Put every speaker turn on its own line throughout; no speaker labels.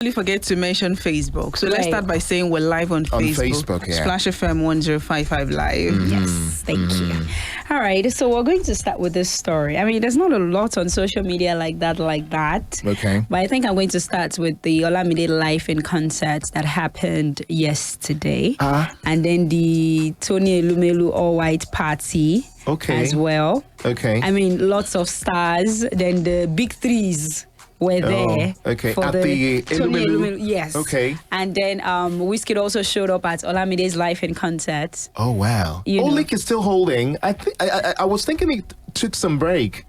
Don't forget to mention Facebook. So let's start by saying we're live on Facebook.
Yeah.
Splash FM 1055 live.
Yes, thank you. All right, so we're going to start with this story. I mean, there's not a lot on social media like that.
Okay.
But I think I'm going to start with the Olamide Live in concert that happened yesterday. And then the Tony Elumelu all-white party as well.
Okay.
I mean, lots of stars. Then the big threes were there.
Okay.
For
at
the Tony
Elumelu?
Yes.
Okay.
And then Wizkid also showed up at Olamide's Live in concert.
Oh, wow. Olik is still holding. I was thinking he took some break.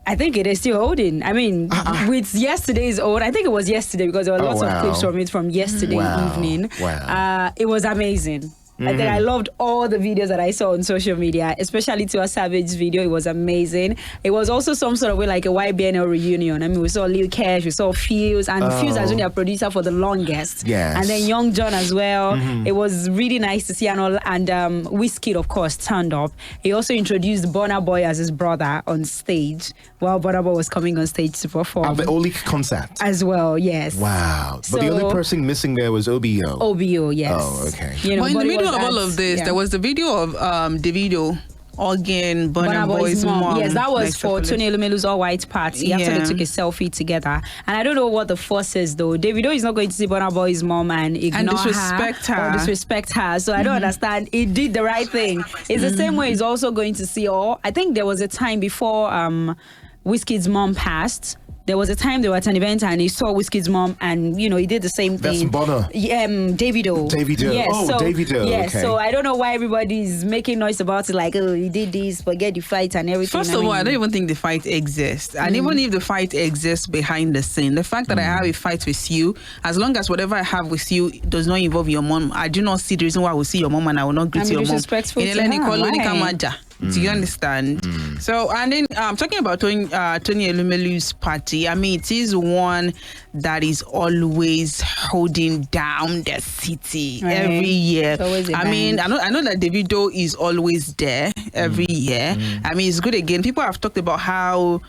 I think it is still holding. I mean, with yesterday's own, I think it was yesterday because there were lots of clips from it from yesterday evening.
Wow.
It was amazing. I think I loved all the videos that I saw on social media, especially to a Savage video. It was amazing. It was also some sort of way like a YBNL reunion. I mean, we saw Lil Cash, we saw Fuse, and Fuse has been their producer for the longest.
Yes.
And then Young John as well. It was really nice to see and all. And Wizkid, of course, turned up. He also introduced Burna Boy as his brother on stage while Burna Boy was coming on stage to perform.
At the Olik concert.
As well, yes.
Wow. But the only person missing there was OBO.
OBO, yes.
Oh, okay.
You know, in the middle of all of this, there was the video of Davido hugging Burna Boy's mom.
Yes, that was for Tony Elumelu's all-white party after they took a selfie together. And I don't know what the force is though. Davido is not going to see Burna Boy's mom and ignore her. Or disrespect her. So I don't understand. He did the right thing. It's the same way he's also going to see I think there was a time before Wizkid's mom passed. There was a time they were at an event and he saw Wizkid's mom and, he did the same thing.
That's Burna.
Davido.
Yes, Davido.
Yes, so I don't know why everybody's making noise about it like, oh, he did this, forget the fight and everything.
First of all, I don't even think the fight exists. And even if the fight exists behind the scene, the fact that I have a fight with you, as long as whatever I have with you does not involve your mom, I do not see the reason why I will see your mom and I will not greet your mom.
Disrespectful to her.
Do you understand? So, and then talking about Tony Elumelu's party, I mean, it is one that is always holding down the city every year. I mean, I know that Davido is always there every year. I mean, it's good again. People have talked about how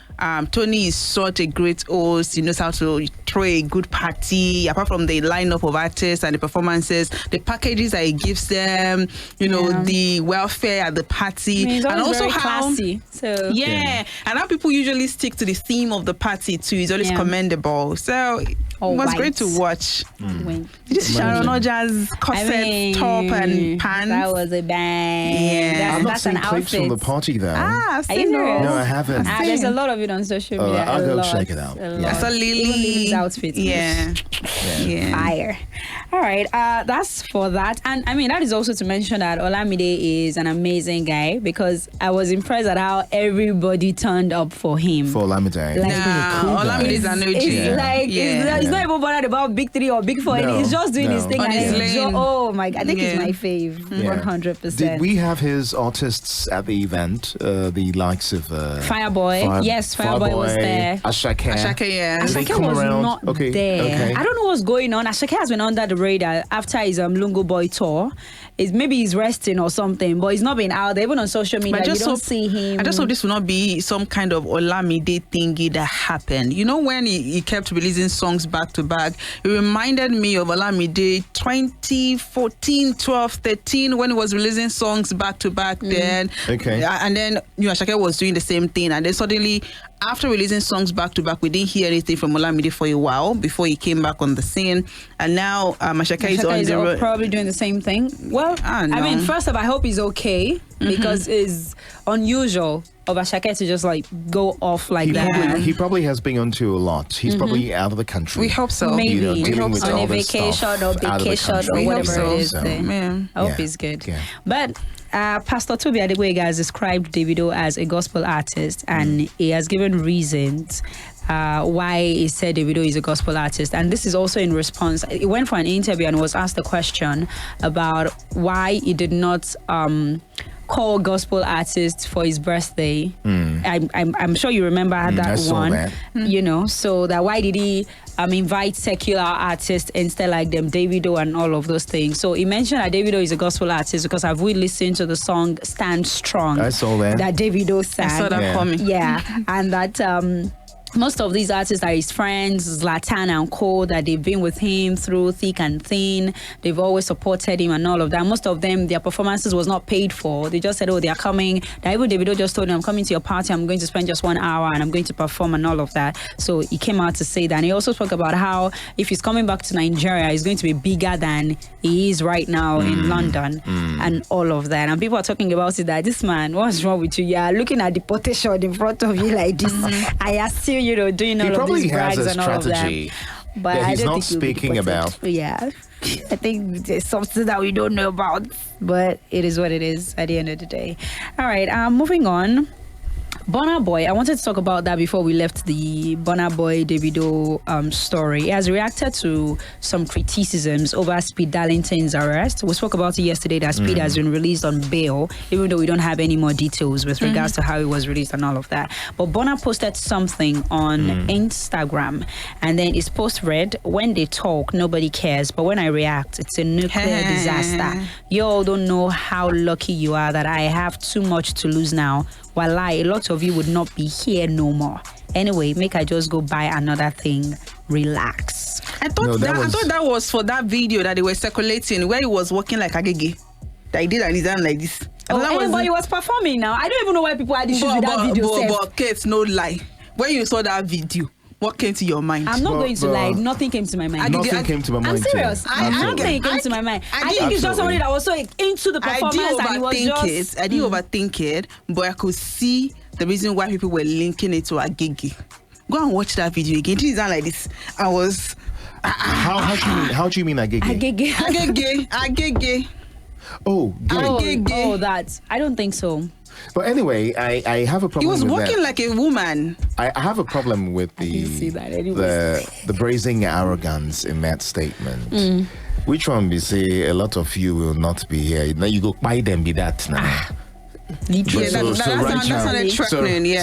Tony is such a great host. He knows how to throw a good party. Apart from the lineup of artists and the performances, the packages that he gives them, the welfare at the party.
And also how classy. So
and how people usually stick to the theme of the party too is always commendable. So it was great to watch. This Sharon Oja's corset, top and pants.
That was a bang.
Yeah,
I've not seen clips from the party though.
I've seen those.
No, I haven't.
There's a lot of it on social media.
I'll go check it out.
I saw
Lily's outfit.
Yeah.
Fire. All right, that's for that. And I mean, that is also to mention that Olamide is an amazing guy because I was impressed at how everybody turned up for him.
For Olamide.
Olamide is an OG.
It's like, he's not even bothered about Big 3 or Big 4. He's just doing his thing. Oh my God, I think he's my fave. 100%.
Did we have his artists at the event? The likes of
Fireboy. Yes, Fireboy was there.
Ashake.
Ashake was not there. I don't know what's going on. Ashake has been under the radar after his Lungo Boy tour. Maybe he's resting or something, but he's not been out there. Even on social media, you don't see him.
I just hope this will not be some kind of Olamide thingy that happened. You know, when he kept releasing songs back to back, it reminded me of Olamide 2014, 12, 13, when he was releasing songs back to back then. And then Ashake was doing the same thing. And then suddenly, after releasing songs back to back, we didn't hear anything from Olamide for a while before he came back on the scene. And now Ashake is on the road.
Probably doing the same thing. Well, I mean, first of all, I hope he's okay because it's unusual of Ashake to just like go off like that.
He probably has been on tour a lot. He's probably out of the country.
We hope so.
Maybe
dealing with
on
all
a
this
vacation or vacation or whatever it is. I hope he's good. But Pastor Toby Adegwega has described Davido as a gospel artist, and he has given reasons why he said Davido is a gospel artist. And this is also in response. He went for an interview and was asked a question about why he did not call gospel artists for his birthday. I'm sure you remember that one. That. So that why did he invite secular artists instead like them, Davido and all of those things. So he mentioned that Davido is a gospel artist because I've listened to the song Stand Strong.
I saw that.
That Davido sang.
I saw that coming.
Yeah. And that most of these artists are his friends, Zlatan and Co, that they've been with him through thick and thin. They've always supported him and all of that. Most of them, their performances was not paid for. They just said, oh, they are coming. Even Davido just told him, I'm coming to your party. I'm going to spend just 1 hour and I'm going to perform and all of that. So he came out to say that. And he also spoke about how if he's coming back to Nigeria, he's going to be bigger than he is right now in London and all of that. And people are talking about it that this man, what's wrong with you? You are looking at the potential in front of you like this. I are still, doing all of these brags and all of that. But
that he's
I don't
not
think
speaking about.
Yeah. I think there's something that we don't know about. But it is what it is at the end of the day. All right, moving on. Burna Boy, I wanted to talk about that before we left the Burna Boy Davido story. He has reacted to some criticisms over Speed Darlington's arrest. We spoke about it yesterday that Speed has been released on bail, even though we don't have any more details with regards to how he was released and all of that. But Burna posted something on Instagram, and then his post read, when they talk, nobody cares, but when I react, it's a nuclear disaster. You all don't know how lucky you are that I have too much to lose now. Walai, a lot of you would not be here no more. Anyway, make I just go buy another thing. Relax.
I thought that was for that video that they were circulating where he was walking like Agege. That he did and he done like this.
But he was performing now. I don't even know why people had issues with that video.
But Kate, no lie. When you saw that video, what came to your mind?
I'm not going to lie. Nothing came to my mind.
Nothing came to my mind.
I'm serious. Nothing came to my mind. I think it's just somebody that was so into the performance and it was just...
I didn't overthink it, but I could see the reason why people were linking it to Agege. Go and watch that video again. It didn't sound like this. I was...
How do you mean Agege?
Agege.
Oh,
that. I don't think so.
But anyway, I have a problem.
He was
with
walking
that.
like a woman.
I have a problem with the brazen arrogance in that statement. Which one we say a lot of you will not be here. Now you go buy them be that now.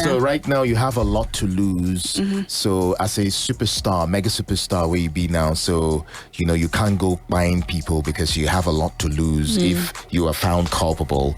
So
right now you have a lot to lose. So as a superstar, mega superstar where you be now, so you can't go buying people because you have a lot to lose if you are found culpable.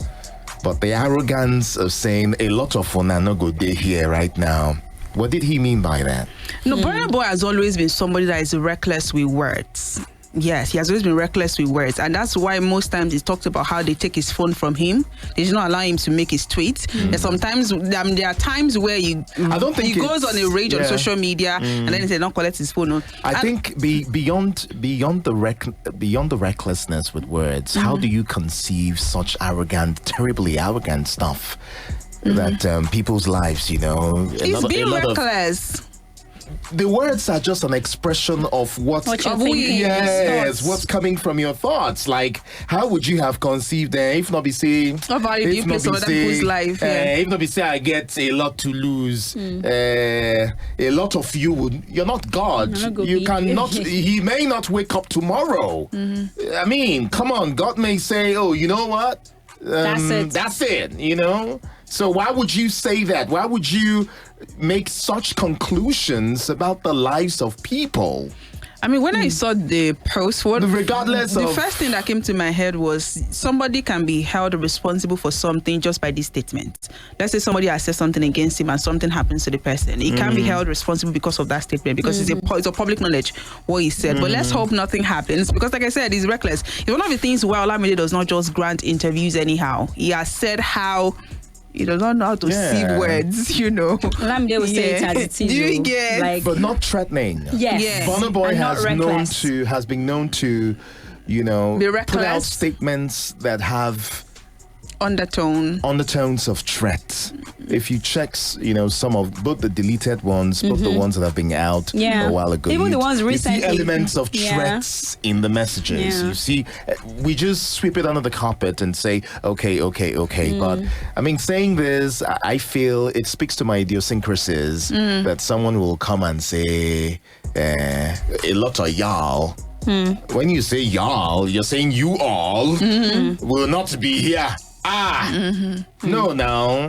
But the arrogance of saying a lot of fun are not good here right now. What did he mean by that?
No, Burna Boy has always been somebody that is reckless with words. Yes, he has always been reckless with words, and that's why most times he talks about how they take his phone from him. They do not allow him to make his tweets. And sometimes there are times where he goes on a rage on social media, and then he said, "Don't collect his phone."
I think beyond the recklessness with words, how do you conceive such terribly arrogant stuff that people's lives,
He's being reckless.
The words are just an expression of what's coming from your thoughts. Like, how would you have conceived them if not be say,
if not
be say I get a lot to lose, a lot of you would. You're not God. You cannot. He may not wake up tomorrow. I mean, come on. God may say, oh, you know what? That's it. So why would you say that? Why would you make such conclusions about the lives of people?
I mean, when I saw the post, the
first
thing that came to my head was somebody can be held responsible for something just by this statement. Let's say somebody has said something against him and something happens to the person. He can't be held responsible because of that statement because it's a public knowledge what he said. But let's hope nothing happens because, like I said, he's reckless. It's one of the things why Olamide does not just grant interviews anyhow. He has said how he does not know how to see words,
Olamide will say it as it is.
Do you get?
But not threatening.
Yes.
Burna Boy has been known to, put out statements that have undertones of threat. If you check, some of both the deleted ones, both the ones that have been out a while ago,
even the ones recently,
you see elements of threats in the messages. You see, we just sweep it under the carpet and say, okay. But I mean, saying this, I feel it speaks to my idiosyncrasies that someone will come and say a lot of y'all. When you say y'all, you're saying you all will not be here. No.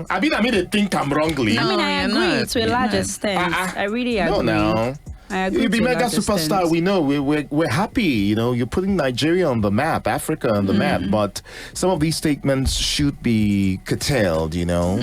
I mean, they think I'm wrongly.
I agree to a large extent. I really agree.
No.
agree.
You'll be mega superstar. We know we're happy. You know, you're putting Nigeria on the map, Africa on the map. But some of these statements should be curtailed. You know,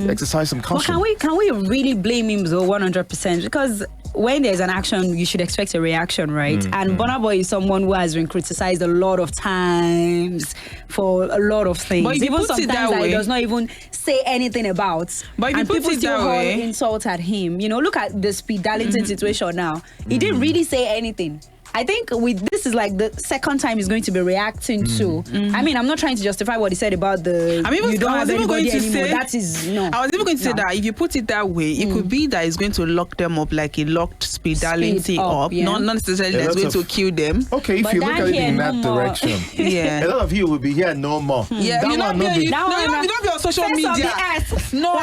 exercise some caution.
Well, can we really blame him though 100%? Because when there's an action, you should expect a reaction, right? And Burna Boy is someone who has been criticized a lot of times for a lot of things.
But
even sometimes that he does not even say anything about.
But if
and
people
still hurl insult at him. You know, look at the Speed Darlington situation now. He didn't really say anything. I think this is like the second time he's going to be reacting to. I mean, I'm not trying to justify what he said about the. I mean, you don't have anybody anymore. That is no.
I was even going to say that if you put it that way, it could be that it's going to lock them up like he locked Speed Darlington up. Yeah. Not necessarily that's going to kill them.
Okay, if you look at it in that direction, a lot of you will be here no more.
Yeah, you don't be on social media. No.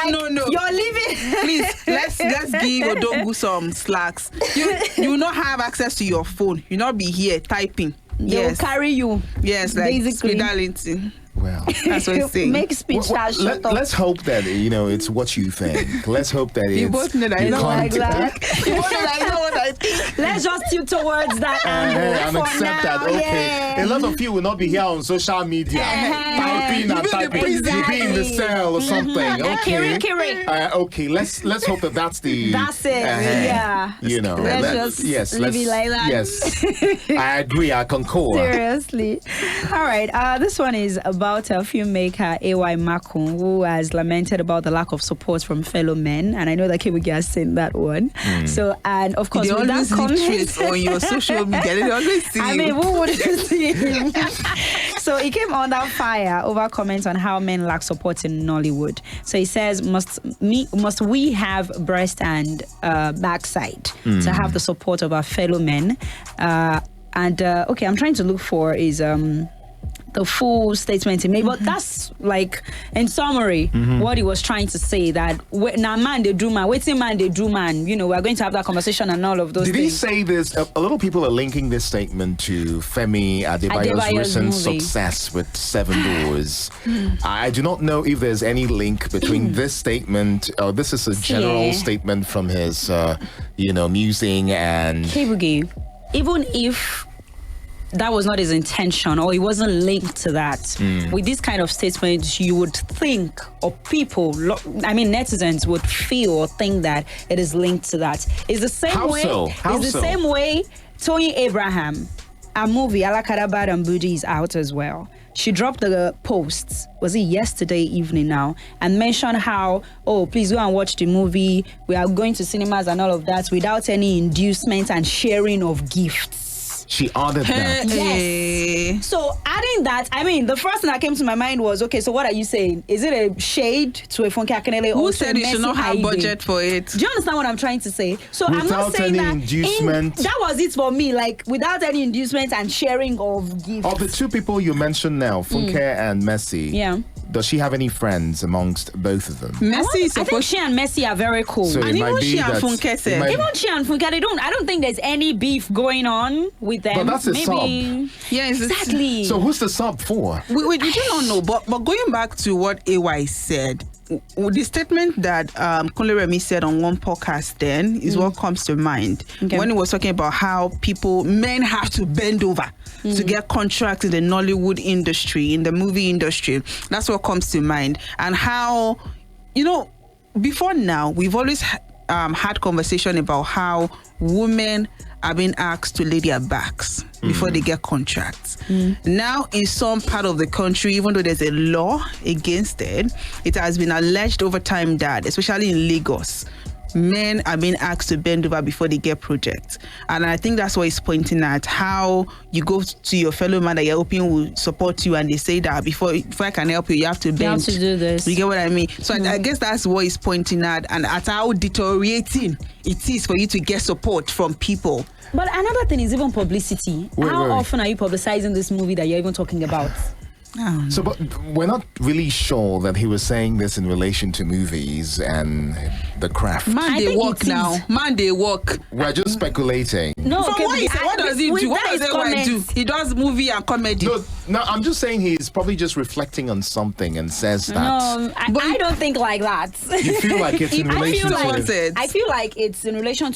You're leaving.
Please, let's give Odongu some slacks. You will not have access to your phone. You not be here typing.
They will carry you.
Yes, like Speed Darlington.
Well,
that's what it's saying.
Make speech
let's hope that it's what you think. Let's hope that
you both know that I don't like that. You both know that I know what I think.
Let's just tilt towards that
and accept that. Okay, a lot of you will not be here on social media typing and typing. You'll be in the cell or something. Okay. Okay. Let's hope that's the.
That's it.
Yeah. You know.
Let's leave it like that.
Yes. I agree. I concur.
Seriously. All right. This one is about filmmaker Ayyaku, who has lamented about the lack of support from fellow men, and I know that Kibugi has seen that one. So, and of course, with that comment
on your social media, they always see.
I mean, who wouldn't see him? So he came under fire over comments on how men lack support in Nollywood. So he says, must we have breast and backside to have the support of our fellow men? Okay, I'm trying to look for is the full statement he made, but that's like in summary what he was trying to say, that now man they do man, waiting man they do man. You know, we're going to have that conversation and all of those things.
Did he say this? A lot of people are linking this statement to Femi Adebayo's recent movie. Success with 7 Doors. I do not know if there's any link between this statement, or this is a general statement from his musing and
Kibugi. Even if that was not his intention, or he wasn't linked to that. With this kind of statements, you would think, or people, netizens would feel or think that it is linked to that. It's the same way. It's the same way Tony Abraham, a movie, Alakarabad and Budi, is out as well. She dropped the posts, was it yesterday evening now, and mentioned how, please go and watch the movie. We are going to cinemas and all of that without any inducement and sharing of gifts.
She added that.
Yes. So adding that, the first thing that came to my mind was, okay, so what are you saying? Is it a shade to a Funke Akinele?
Who said you should not have budget for it?
Do you understand what I'm trying to say? So
without
I'm not saying
any inducement.
That was it for me, like without any inducement and sharing of gifts.
Of the two people you mentioned now, Funke and Messi.
Yeah.
Does she have any friends amongst both of them?
I think she and Messi are very cool.
So
and
even she and Funke said.
Even she and Funke, I don't think there's any beef going on with them.
But that's a sub.
Yeah,
exactly.
So who's the sub for?
We do not know. But going back to what AY said, the statement that Kunle Remi said on one podcast then is what comes to mind. Okay. When he was talking about how men have to bend over to get contracts in the Nollywood industry, in the movie industry. That's what comes to mind. And how, before now, we've always had conversation about how women are being asked to lay their backs before they get contracts. Now, in some part of the country, even though there's a law against it, it has been alleged over time that, especially in Lagos, men are being asked to bend over before they get projects. And I think that's what he's pointing at, how you go to your fellow man that you're hoping will support you, and they say that before I can help you, you have to bend.
You have to do this.
You get what I mean? So I guess that's what he's pointing at, and at how deteriorating it is for you to get support from people.
But another thing is even publicity. How often are you publicizing this movie that you're even talking about?
So, but we're not really sure that he was saying this in relation to movies and the craft.
Man, they work now. Man, they work.
We're just speculating.
No,
so what does he do? What does AY do? He does movie and comedy.
No, I'm just saying he's probably just reflecting on something and says that.
No, I don't think like that.
You feel like it's in relation to...
I feel like it's in relation to